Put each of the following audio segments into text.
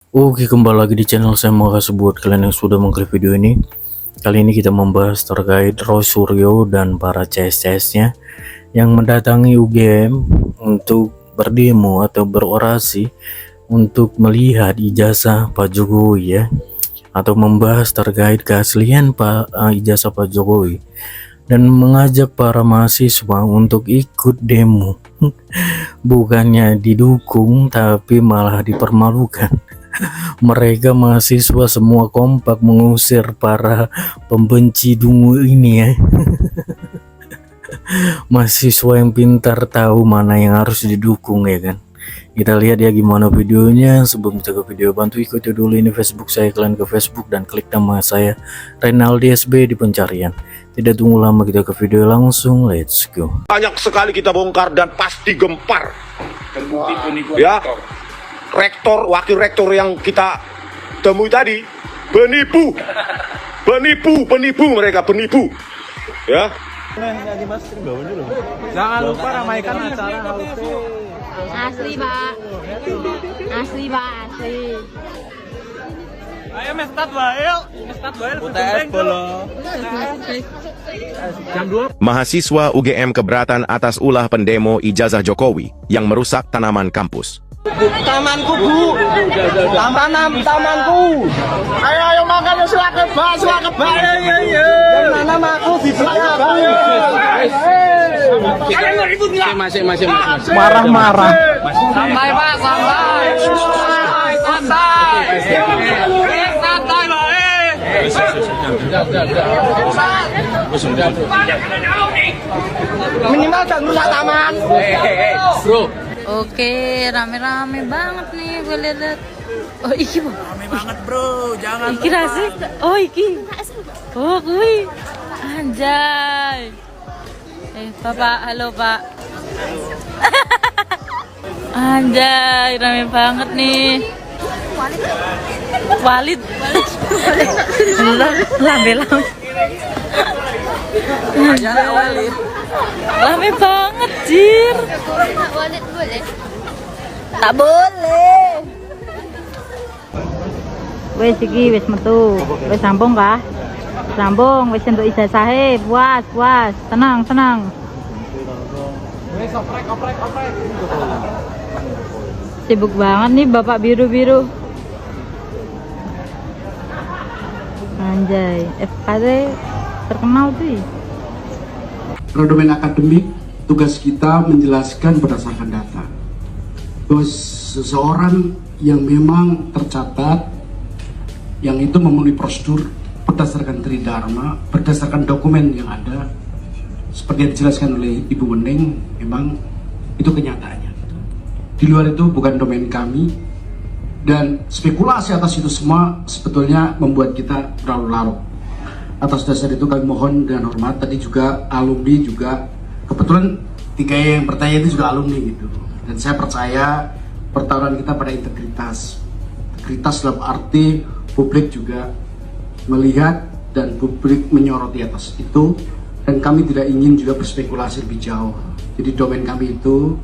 Oke, kembali lagi di channel saya. Makasih buat kalian yang sudah mengklik video ini. Kali ini kita membahas terkait Roy Suryo dan para CS-CS-nya yang mendatangi UGM untuk berdemo atau berorasi untuk melihat ijazah Pak Jokowi ya, atau membahas terkait keaslian ijazah Pak Jokowi dan mengajak para mahasiswa untuk ikut demo. Bukannya didukung tapi malah dipermalukan. Mereka mahasiswa semua kompak mengusir para pembenci dungu ini ya. Mahasiswa yang pintar tahu mana yang harus didukung ya kan. Kita lihat ya gimana videonya. Sebelum kita ke video, bantu ikuti dulu ini Facebook saya, kalian ke Facebook dan klik nama saya Renaldi SB di pencarian. Tidak tunggu lama, kita ke video langsung, let's go. Banyak sekali kita bongkar dan pasti gempar. Ya, rektor, wakil rektor yang kita temui tadi penipu, mereka penipu. Ya. Jangan lupa ramaikan acara HUT. Asli Pak, asli Pak, asli. Ayo mestat bae, UTS bolo. Jam 2. Mahasiswa UGM keberatan atas ulah pendemo ijazah Jokowi yang merusak tanaman kampus. Tamanku Bu, tamanku. Ayo makan silakan Pak, silakan Pak. Yang nanam aku di belakang aku. Kalian mau ribut nggak? Masih. Marah-marah. Santai Pak, santai. Santai Pak. Minimal jangan rusak taman. Bro. Oke, rame-rame banget nih gue lihat. Oh iki Bu. Rame banget bro, jangan. Iki rasik. Oh iki. Oh kui. Anjay. Bapak, halo Pak. Anjay, rame banget nih. Walid. Lambe. Walid. Rame banget, Jir. Walid boleh? Tak boleh. Wes iki wis metu. Wis sambung kah? Sambung, wis entuk ijazahe. Puas. Tenang. Wes oprek. Sibuk banget nih Bapak biru-biru. Anjay, FKT terkenal tuh. Pada domain akademik, tugas kita menjelaskan berdasarkan data. Bahwa seseorang yang memang tercatat, yang itu memenuhi prosedur berdasarkan tridharma, berdasarkan dokumen yang ada, seperti yang dijelaskan oleh Ibu Wening, memang itu kenyataannya. Di luar itu bukan domain kami, dan spekulasi atas itu semua sebetulnya membuat kita berlarut-larut. Atas dasar itu kami mohon dengan hormat, tadi juga alumni juga, kebetulan 3 yang bertanya itu juga alumni gitu. Dan saya percaya pertarungan kita pada integritas. Integritas dalam arti publik juga melihat dan publik menyoroti atas itu. Dan kami tidak ingin juga berspekulasi lebih jauh. Jadi domain kami itu,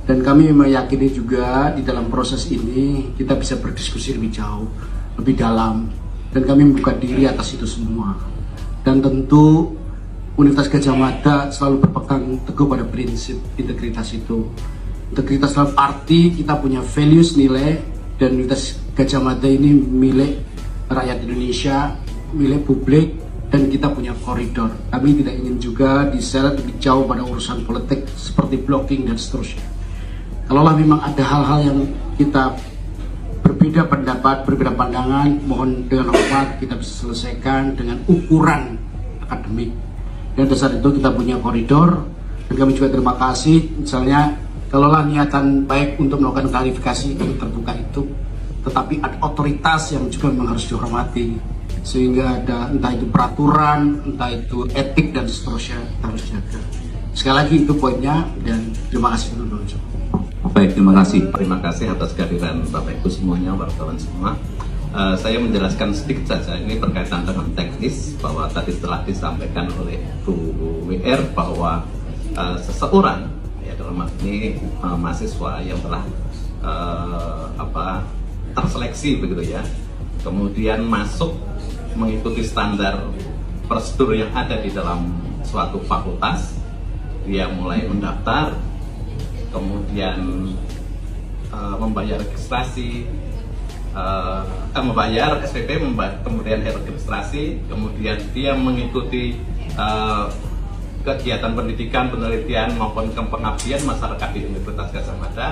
dan kami meyakini juga di dalam proses ini kita bisa berdiskusi lebih jauh, lebih dalam. Dan kami membuka diri atas itu semua. Dan tentu Universitas Gadjah Mada selalu berpegang teguh pada prinsip integritas itu. Integritas dalam arti kita punya values, nilai, dan Universitas Gadjah Mada ini milik rakyat Indonesia, milik publik, dan kita punya koridor. Kami tidak ingin juga diseret lebih jauh pada urusan politik seperti blocking dan seterusnya. Kalaulah memang ada hal-hal yang kita berbeda pendapat, berbeda pandangan, mohon dengan hormat kita bisa selesaikan dengan ukuran akademik. Dan dasar itu kita punya koridor, dan kami juga terima kasih. Misalnya, kalaulah niatan baik untuk melakukan klarifikasi itu terbuka itu, tetapi ada otoritas yang juga memang harus dihormati, sehingga ada entah itu peraturan, entah itu etik dan seterusnya kita harus jaga. Sekali lagi itu poinnya, dan terima kasih dulu. Baik, terima kasih atas kehadiran Bapak Ibu semuanya, wartawan semua. Saya menjelaskan sedikit saja, ini berkaitan dengan teknis, bahwa tadi telah disampaikan oleh Bu WR bahwa seseorang, ya dalam hal ini mahasiswa yang telah terseleksi begitu ya, kemudian masuk mengikuti standar prosedur yang ada di dalam suatu fakultas. Dia mulai mendaftar, kemudian membayar registrasi, membayar SPP, kemudian registrasi, kemudian dia mengikuti kegiatan pendidikan, penelitian maupun pengabdian masyarakat di Universitas Gadjah Mada.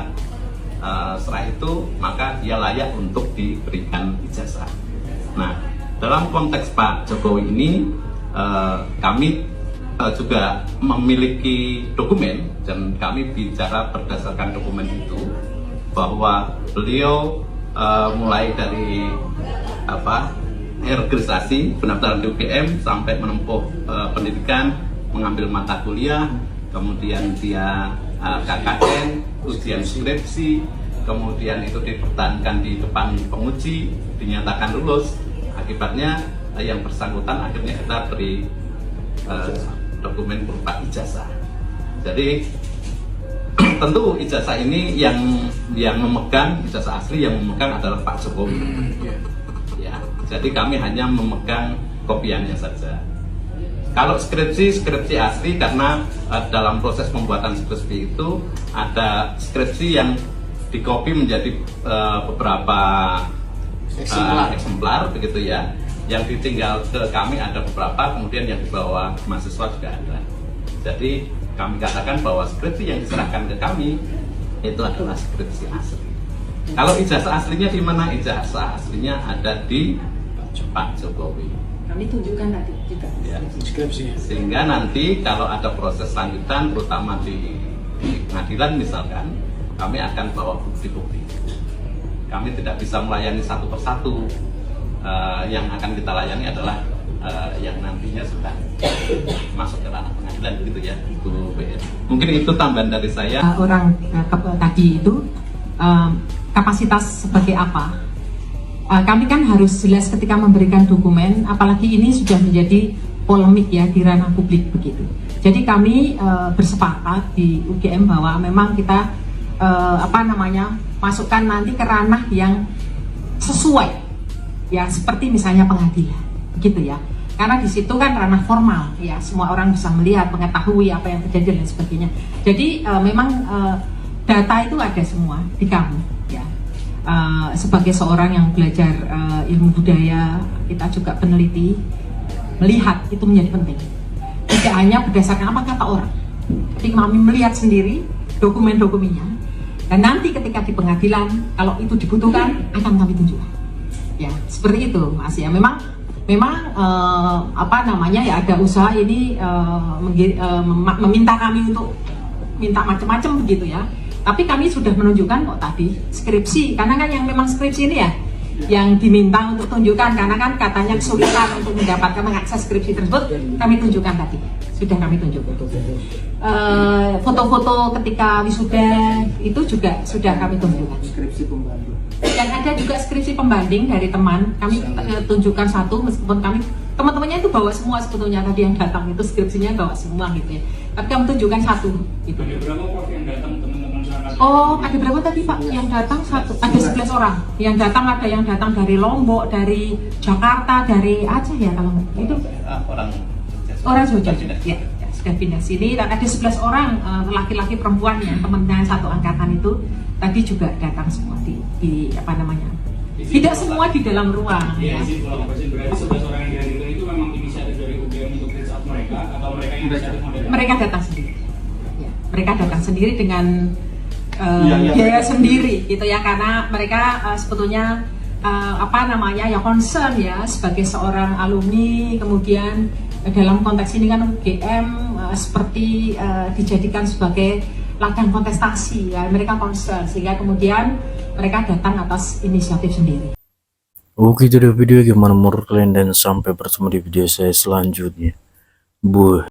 Setelah itu maka dia layak untuk diberikan ijazah. Nah, dalam konteks Pak Jokowi ini kami juga memiliki dokumen, dan kami bicara berdasarkan dokumen itu bahwa beliau mulai dari registrasi pendaftaran di UGM sampai menempuh pendidikan, mengambil mata kuliah, kemudian dia KKN, ujian skripsi, kemudian itu dipertahankan di depan penguji, dinyatakan lulus. Akibatnya yang bersangkutan akhirnya kita beri dokumen berupa ijazah. Jadi tentu ijazah ini yang memegang, ijazah asli yang memegang adalah Pak Jokowi. Ya, jadi kami hanya memegang kopiannya saja. Kalau skripsi asli, karena dalam proses pembuatan skripsi itu ada skripsi yang dikopi menjadi beberapa eksemplar begitu ya. Yang ditinggal ke kami ada beberapa, kemudian yang dibawa mahasiswa juga ada. Jadi kami katakan bahwa skripsi yang diserahkan ke kami itu adalah skripsi asli. Kalau ijazah aslinya di mana? Ijazah aslinya ada di Pak Jokowi. Kami tunjukkan nanti juga ya, sehingga nanti kalau ada proses lanjutan, terutama di pengadilan misalkan, kami akan bawa bukti-bukti. Kami tidak bisa melayani satu persatu. Yang akan kita layani adalah yang nantinya sudah masuk ke ranah pengadilan, begitu ya, Bu BN. Mungkin itu tambahan dari saya. Orang tadi itu kapasitas sebagai apa? Kami kan harus jelas ketika memberikan dokumen, apalagi ini sudah menjadi polemik ya di ranah publik begitu. Jadi kami bersepakat di UGM bahwa memang kita masukkan nanti ke ranah yang sesuai, ya seperti misalnya pengadilan, begitu ya. Karena di situ kan ranah formal, ya semua orang bisa melihat, mengetahui apa yang terjadi dan sebagainya. Jadi memang data itu ada semua di kami, ya. Sebagai seorang yang belajar ilmu budaya, kita juga peneliti, melihat itu menjadi penting. Tidak hanya berdasarkan apa kata orang, tapi kami melihat sendiri dokumen-dokumennya, dan nanti ketika di pengadilan kalau itu dibutuhkan akan kami tunjukkan. Ya seperti itu Mas ya. Memang ya ada usaha ini meminta kami untuk minta macam-macam begitu ya. Tapi kami sudah menunjukkan kok tadi skripsi, karena kan yang memang skripsi ini ya yang diminta untuk tunjukkan, karena kan katanya kesulitan untuk mendapatkan mengakses skripsi tersebut, kami tunjukkan tadi, sudah kami tunjukkan. Foto-foto ketika wisuda itu juga sudah kami tunjukkan. Dan ada juga skripsi pembanding dari teman, kami tunjukkan satu, meskipun kami teman-temannya itu bawa semua sebetulnya, tadi yang datang itu skripsinya bawa semua gitu ya. Tapi kami tunjukkan satu gitu. Ada berapa Pak yang datang teman-teman sana? Oh, ada berapa tadi Pak yang datang? Satu, ada 11 orang yang datang, ada yang datang dari Lombok, dari Jakarta, dari Aceh ya kalau itu orang Jogja ya, sudah pindah sini. Dan ada 11 orang laki-laki perempuan yang teman-teman satu angkatan itu tadi juga datang semua di apa namanya, tidak semua di dalam ruang ya. Berarti 11 orang yang dihadirkan itu memang inisiatif dari UGM untuk reach out mereka, atau mereka yang inisiatif? Mereka datang sendiri ya, mereka datang sendiri dengan biaya sendiri gitu ya, karena mereka sebetulnya ya concern ya sebagai seorang alumni, kemudian dalam konteks ini kan UGM seperti dijadikan sebagai ladang kontestasi ya, mereka concern sehingga kemudian mereka datang atas inisiatif sendiri. Oke, itu video gimana menurut kalian, dan sampai bertemu di video saya selanjutnya.